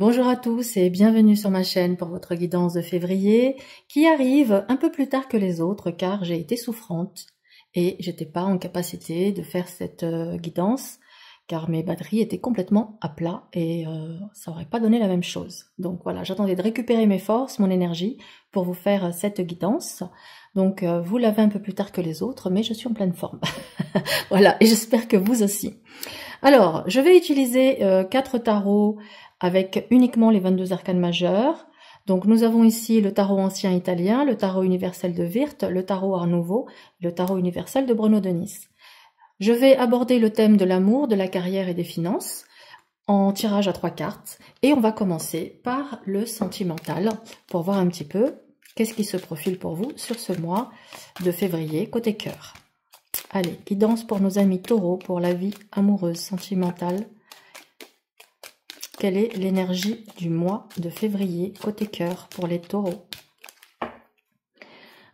Bonjour à tous et bienvenue sur ma chaîne pour votre guidance de février qui arrive un peu plus tard que les autres car j'ai été souffrante et j'étais pas en capacité de faire cette guidance car mes batteries étaient complètement à plat et ça aurait pas donné la même chose. Donc voilà, j'attendais de récupérer mes forces, mon énergie pour vous faire cette guidance. Donc vous l'avez un peu plus tard que les autres mais je suis en pleine forme. Voilà, et j'espère que vous aussi. Alors, je vais utiliser 4 tarots avec uniquement les 22 arcanes majeures. Donc nous avons ici le tarot ancien italien, le tarot universel de Wirth, le tarot Art Nouveau, le tarot universel de Bruno de Nice. Je vais aborder le thème de l'amour, de la carrière et des finances en tirage à 3 cartes. Et on va commencer par le sentimental pour voir un petit peu qu'est-ce qui se profile pour vous sur ce mois de février côté cœur. Allez, guidance pour nos amis taureaux pour la vie amoureuse, sentimentale. Quelle est l'énergie du mois de février côté cœur pour les taureaux?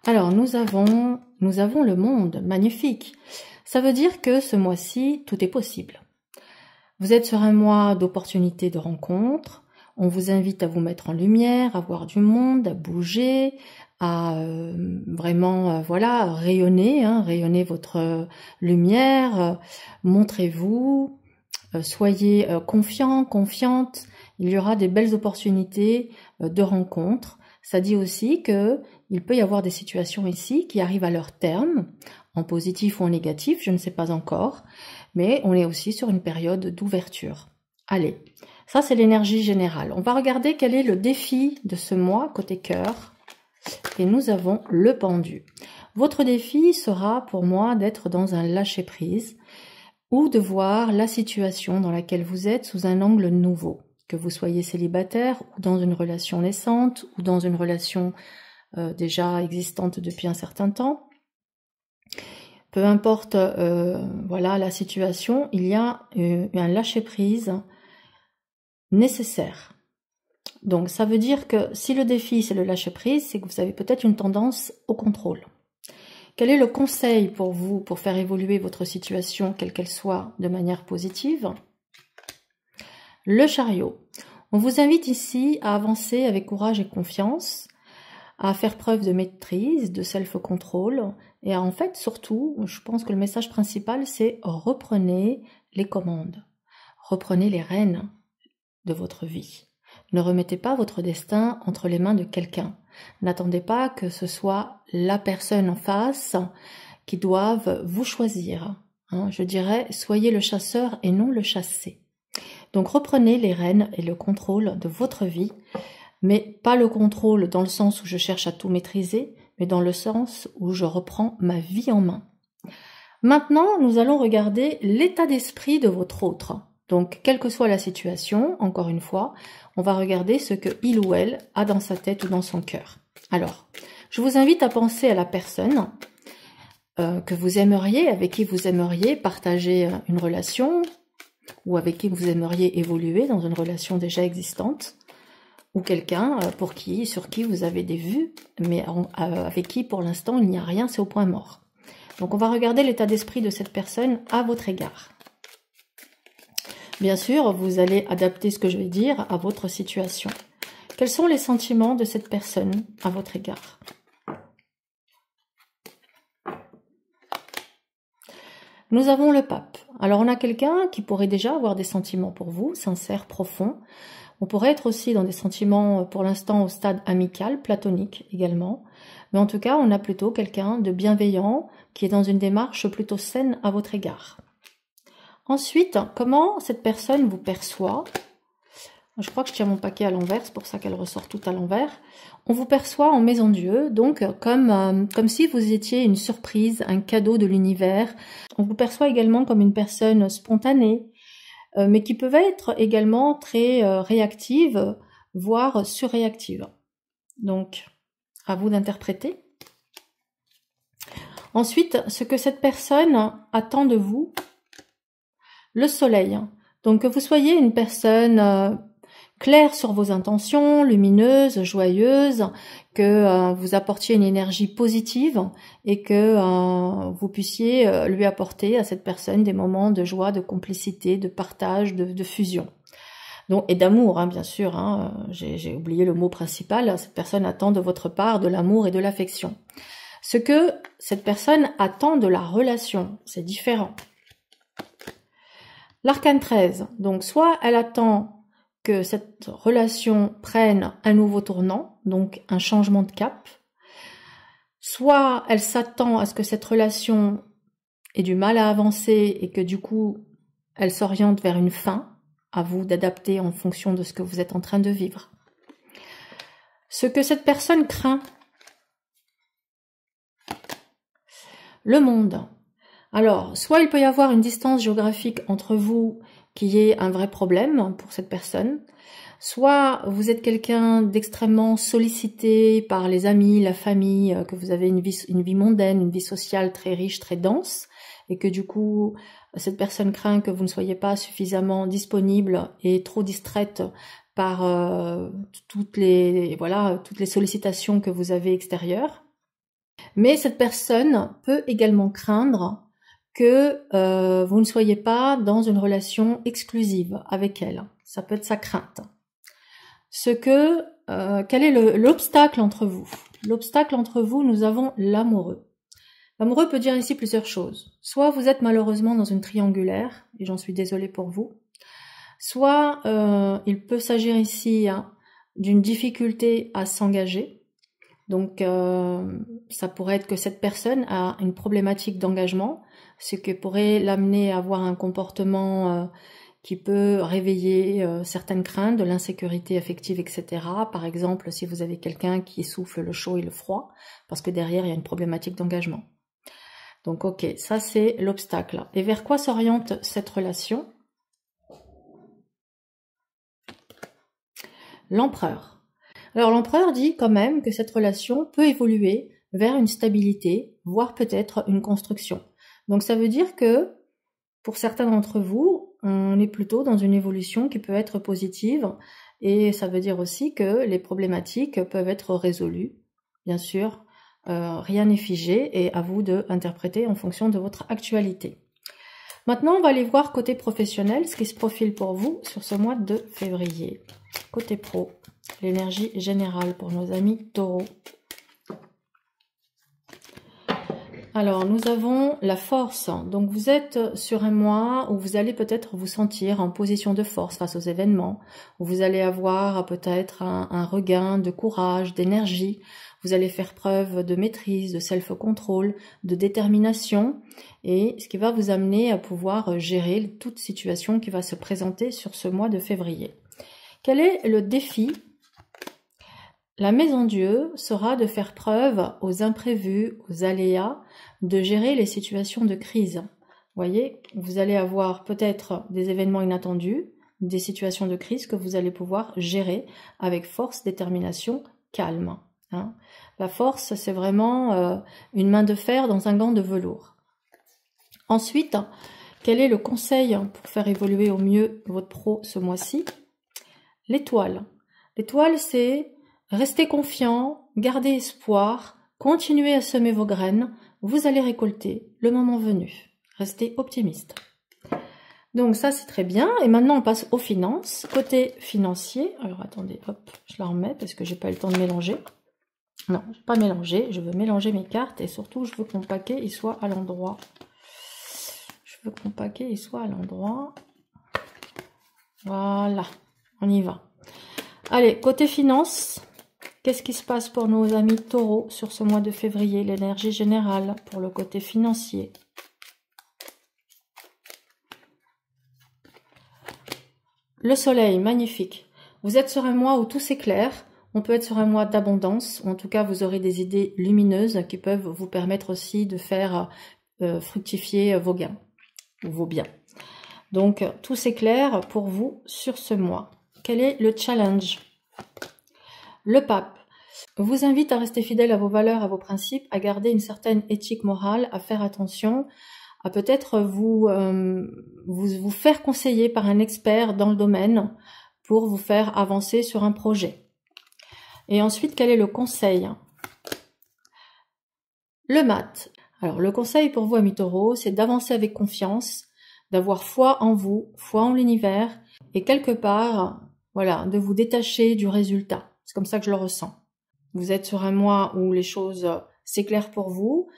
Alors, nous avons le monde, magnifique. Ça veut dire que ce mois-ci, tout est possible. Vous êtes sur un mois d'opportunités de rencontres. On vous invite à vous mettre en lumière, à voir du monde, à bouger, à vraiment voilà, rayonner, rayonner votre lumière. Montrez-vous. Soyez confiants, confiantes, il y aura des belles opportunités de rencontres. Ça dit aussi que il peut y avoir des situations ici qui arrivent à leur terme, en positif ou en négatif, je ne sais pas encore, mais on est aussi sur une période d'ouverture. Allez, ça c'est l'énergie générale. On va regarder quel est le défi de ce mois côté cœur, et nous avons le pendu. Votre défi sera pour moi d'être dans un lâcher-prise, ou de voir la situation dans laquelle vous êtes sous un angle nouveau, que vous soyez célibataire ou dans une relation naissante ou dans une relation déjà existante depuis un certain temps. Peu importe voilà la situation, il y a un lâcher-prise nécessaire. Donc ça veut dire que si le défi c'est le lâcher-prise, c'est que vous avez peut-être une tendance au contrôle. Quel est le conseil pour vous pour faire évoluer votre situation, quelle qu'elle soit, de manière positive? Le chariot. On vous invite ici à avancer avec courage et confiance, à faire preuve de maîtrise, de self-control, et à, en fait, surtout, je pense que le message principal, c'est reprenez les commandes, reprenez les rênes de votre vie. Ne remettez pas votre destin entre les mains de quelqu'un. N'attendez pas que ce soit la personne en face qui doive vous choisir. Je dirais, soyez le chasseur et non le chassé. Donc reprenez les rênes et le contrôle de votre vie, mais pas le contrôle dans le sens où je cherche à tout maîtriser, mais dans le sens où je reprends ma vie en main. Maintenant, nous allons regarder l'état d'esprit de votre autre. Donc, quelle que soit la situation, encore une fois, on va regarder ce que il ou elle a dans sa tête ou dans son cœur. Alors, je vous invite à penser à la personne que vous aimeriez, avec qui vous aimeriez partager une relation, ou avec qui vous aimeriez évoluer dans une relation déjà existante, ou quelqu'un sur qui vous avez des vues, mais avec qui pour l'instant il n'y a rien, c'est au point mort. Donc on va regarder l'état d'esprit de cette personne à votre égard. Bien sûr, vous allez adapter ce que je vais dire à votre situation. Quels sont les sentiments de cette personne à votre égard? Nous avons le pape. Alors on a quelqu'un qui pourrait déjà avoir des sentiments pour vous, sincères, profonds. On pourrait être aussi dans des sentiments pour l'instant au stade amical, platonique également. Mais en tout cas, on a plutôt quelqu'un de bienveillant qui est dans une démarche plutôt saine à votre égard. Ensuite, comment cette personne vous perçoit? Je crois que je tiens mon paquet à l'envers, c'est pour ça qu'elle ressort tout à l'envers. On vous perçoit en maison Dieu, donc comme si vous étiez une surprise, un cadeau de l'univers. On vous perçoit également comme une personne spontanée, mais qui peut être également très réactive, voire surréactive. Donc, à vous d'interpréter. Ensuite, ce que cette personne attend de vous, le soleil. Donc, que vous soyez une personne claire sur vos intentions, lumineuse, joyeuse, que vous apportiez une énergie positive et que vous puissiez lui apporter à cette personne des moments de joie, de complicité, de partage, de fusion. Donc, et d'amour, hein, bien sûr, hein, j'ai oublié le mot principal, cette personne attend de votre part de l'amour et de l'affection. Ce que cette personne attend de la relation, c'est différent. L'arcane 13, donc soit elle attend que cette relation prenne un nouveau tournant, donc un changement de cap, soit elle s'attend à ce que cette relation ait du mal à avancer et que du coup elle s'oriente vers une fin, à vous d'adapter en fonction de ce que vous êtes en train de vivre. Ce que cette personne craint, le monde. Alors, soit il peut y avoir une distance géographique entre vous qui est un vrai problème pour cette personne, soit vous êtes quelqu'un d'extrêmement sollicité par les amis, la famille, que vous avez une vie mondaine, une vie sociale très riche, très dense, et que du coup, cette personne craint que vous ne soyez pas suffisamment disponible et trop distraite par toutes les sollicitations que vous avez extérieures. Mais cette personne peut également craindre que vous ne soyez pas dans une relation exclusive avec elle. Ça peut être sa crainte. Quel est l'obstacle entre vous? L'obstacle entre vous, nous avons l'amoureux. L'amoureux peut dire ici plusieurs choses. Soit vous êtes malheureusement dans une triangulaire, et j'en suis désolée pour vous. Soit il peut s'agir ici d'une difficulté à s'engager. Donc ça pourrait être que cette personne a une problématique d'engagement, ce qui pourrait l'amener à avoir un comportement qui peut réveiller certaines craintes de l'insécurité affective, etc. Par exemple, si vous avez quelqu'un qui souffle le chaud et le froid, parce que derrière il y a une problématique d'engagement. Donc ok, ça c'est l'obstacle. Et vers quoi s'oriente cette relation? L'empereur. Alors l'empereur dit quand même que cette relation peut évoluer vers une stabilité, voire peut-être une construction. Donc ça veut dire que pour certains d'entre vous, on est plutôt dans une évolution qui peut être positive, et ça veut dire aussi que les problématiques peuvent être résolues. Bien sûr, rien n'est figé et à vous d'interpréter en fonction de votre actualité. Maintenant, on va aller voir côté professionnel, ce qui se profile pour vous sur ce mois de février. Côté pro, l'énergie générale pour nos amis taureaux. Alors, nous avons la force. Donc, vous êtes sur un mois où vous allez peut-être vous sentir en position de force face aux événements, où vous allez avoir peut-être un regain de courage, d'énergie. Vous allez faire preuve de maîtrise, de self-control, de détermination, et ce qui va vous amener à pouvoir gérer toute situation qui va se présenter sur ce mois de février. Quel est le défi? La maison Dieu sera de faire preuve aux imprévus, aux aléas, de gérer les situations de crise. Vous voyez, vous allez avoir peut-être des événements inattendus, des situations de crise que vous allez pouvoir gérer avec force, détermination, calme. La force, c'est vraiment une main de fer dans un gant de velours. Ensuite, quel est le conseil pour faire évoluer au mieux votre pro ce mois-ci? L'étoile. L'étoile, c'est restez confiant, gardez espoir, continuez à semer vos graines, vous allez récolter le moment venu. Restez optimiste. Donc ça, c'est très bien. Et maintenant, on passe aux finances. Côté financier, alors attendez, hop, je la remets parce que j'ai pas eu le temps de mélanger. Non, je ne vais pas mélanger, je veux mélanger mes cartes et surtout, je veux que mon paquet il soit à l'endroit. Je veux que mon paquet il soit à l'endroit. Voilà, on y va. Allez, côté finances, qu'est-ce qui se passe pour nos amis taureaux sur ce mois de février? L'énergie générale pour le côté financier. Le soleil, magnifique. Vous êtes sur un mois où tout s'éclaire. On peut être sur un mois d'abondance, ou en tout cas vous aurez des idées lumineuses qui peuvent vous permettre aussi de faire fructifier vos gains, ou vos biens. Donc tout s'éclaire pour vous sur ce mois. Quel est le challenge? Le pape vous invite à rester fidèle à vos valeurs, à vos principes, à garder une certaine éthique morale, à faire attention, à peut-être vous faire conseiller par un expert dans le domaine pour vous faire avancer sur un projet. Et ensuite, quel est le conseil? Le mat. Alors, le conseil pour vous, amis taureaux, c'est d'avancer avec confiance, d'avoir foi en vous, foi en l'univers, et quelque part, voilà, de vous détacher du résultat. C'est comme ça que je le ressens. Vous êtes sur un mois où les choses s'éclairent pour vous.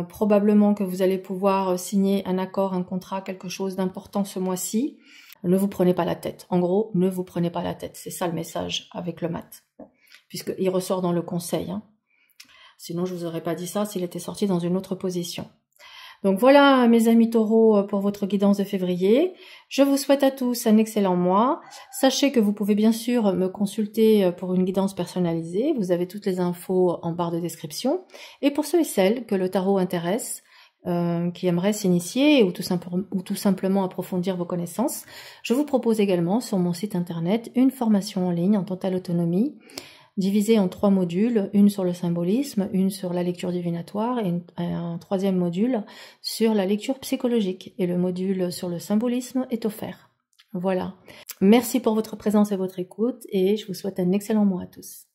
Probablement que vous allez pouvoir signer un accord, un contrat, quelque chose d'important ce mois-ci. Ne vous prenez pas la tête. En gros, ne vous prenez pas la tête. C'est ça le message avec le mat. Puisqu'il ressort dans le conseil. Hein. Sinon, je vous aurais pas dit ça s'il était sorti dans une autre position. Donc voilà, mes amis taureaux, pour votre guidance de février. Je vous souhaite à tous un excellent mois. Sachez que vous pouvez bien sûr me consulter pour une guidance personnalisée. Vous avez toutes les infos en barre de description. Et pour ceux et celles que le tarot intéresse, qui aimeraient s'initier ou tout simplement approfondir vos connaissances, je vous propose également sur mon site internet une formation en ligne en totale autonomie, divisée en 3 modules, une sur le symbolisme, une sur la lecture divinatoire et un 3e module sur la lecture psychologique. Et le module sur le symbolisme est offert. Voilà. Merci pour votre présence et votre écoute et je vous souhaite un excellent mois à tous.